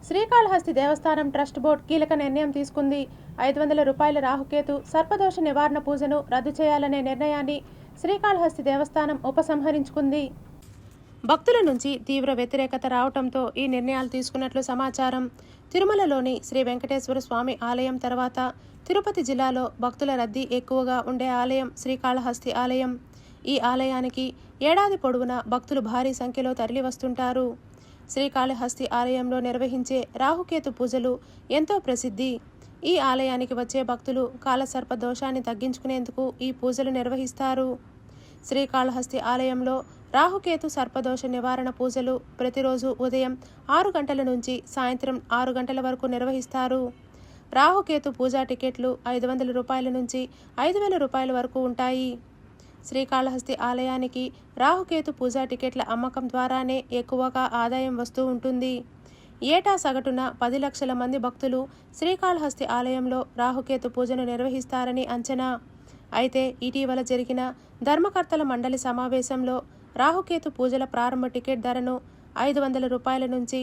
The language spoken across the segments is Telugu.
శ్రీకాళహస్తి దేవస్థానం ట్రస్ట్ బోర్డు కీలక నిర్ణయం తీసుకుంది. 500 రూపాయల రాహుకేతు సర్పదోష నివారణ పూజను రద్దు చేయాలనే నిర్ణయాన్ని శ్రీకాళహస్తి దేవస్థానం ఉపసంహరించుకుంది. భక్తుల నుంచి తీవ్ర వ్యతిరేకత రావడంతో ఈ నిర్ణయాలు తీసుకున్నట్లు సమాచారం. తిరుమలలోని శ్రీ వెంకటేశ్వర స్వామి ఆలయం తర్వాత తిరుపతి జిల్లాలో భక్తుల రద్దీ ఎక్కువగా ఉండే ఆలయం శ్రీకాళహస్తి ఆలయం. ఈ ఆలయానికి ఏడాది పొడవునా భక్తులు భారీ సంఖ్యలో తరలివస్తుంటారు. శ్రీకాళహస్తి ఆలయంలో నిర్వహించే రాహుకేతు పూజలు ఎంతో ప్రసిద్ధి. ఈ ఆలయానికి వచ్చే భక్తులు కాలసర్ప దోషాన్ని తగ్గించుకునేందుకు ఈ పూజలు నిర్వహిస్తారు. శ్రీకాళహస్తి ఆలయంలో రాహుకేతు సర్పదోష నివారణ పూజలు ప్రతిరోజు ఉదయం 6 గంటల నుంచి సాయంత్రం 6 గంటల వరకు నిర్వహిస్తారు. రాహుకేతు పూజా టికెట్లు 500 రూపాయల నుంచి 5,000 రూపాయల వరకు ఉంటాయి. శ్రీకాళహస్తి ఆలయానికి రాహుకేతు పూజా టికెట్ల అమ్మకం ద్వారానే ఎక్కువగా ఆదాయం వస్తూ ఉంటుంది. ఏటా సగటున 10 లక్షల మంది భక్తులు శ్రీకాళహస్తి ఆలయంలో రాహుకేతు పూజను నిర్వహిస్తారని అంచనా. అయితే ఇటీవల జరిగిన ధర్మకర్తల మండలి సమావేశంలో రాహుకేతు పూజల ప్రారంభ టికెట్ ధరను 500 రూపాయల నుంచి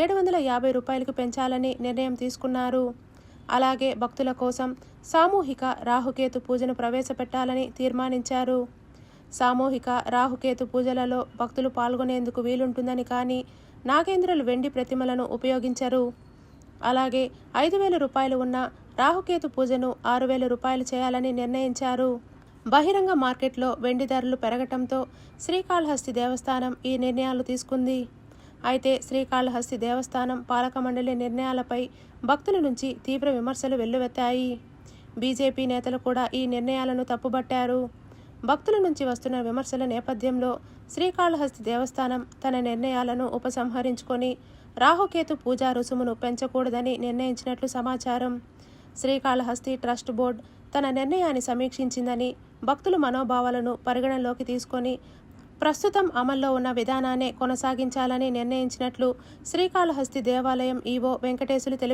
750 రూపాయలకు పెంచాలని నిర్ణయం తీసుకున్నారు. అలాగే భక్తుల కోసం సామూహిక రాహుకేతు పూజను ప్రవేశపెట్టాలని తీర్మానించారు. సామూహిక రాహుకేతు పూజలలో భక్తులు పాల్గొనేందుకు వీలుంటుందని, కానీ నాగేంద్రులు వెండి ప్రతిమలను ఉపయోగించరు. అలాగే 5,000 రూపాయలు ఉన్న రాహుకేతు పూజను 6,000 రూపాయలు చేయాలని నిర్ణయించారు. బహిరంగ మార్కెట్లో వెండి ధరలు పెరగటంతో శ్రీకాళహస్తి దేవస్థానం ఈ నిర్ణయాలు తీసుకుంది. అయితే శ్రీకాళహస్తి దేవస్థానం పాలక మండలి నిర్ణయాలపై భక్తుల నుంచి తీవ్ర విమర్శలు వెల్లువెత్తాయి. బీజేపీ నేతలు కూడా ఈ నిర్ణయాలను తప్పుబట్టారు. భక్తుల నుంచి వస్తున్న విమర్శల నేపథ్యంలో శ్రీకాళహస్తి దేవస్థానం తన నిర్ణయాలను ఉపసంహరించుకొని రాహుకేతు పూజా రుసుమును పెంచకూడదని నిర్ణయించినట్లు సమాచారం. శ్రీకాళహస్తి ట్రస్ట్ బోర్డు తన నిర్ణయాన్ని సమీక్షించిందని, భక్తుల మనోభావాలను పరిగణనలోకి తీసుకొని ప్రస్తుతం అమల్లో ఉన్న విధానాన్నే కొనసాగించాలని నిర్ణయించినట్లు శ్రీకాళహస్తి దేవాలయం ఈవో వెంకటేశులు తెలిపారు.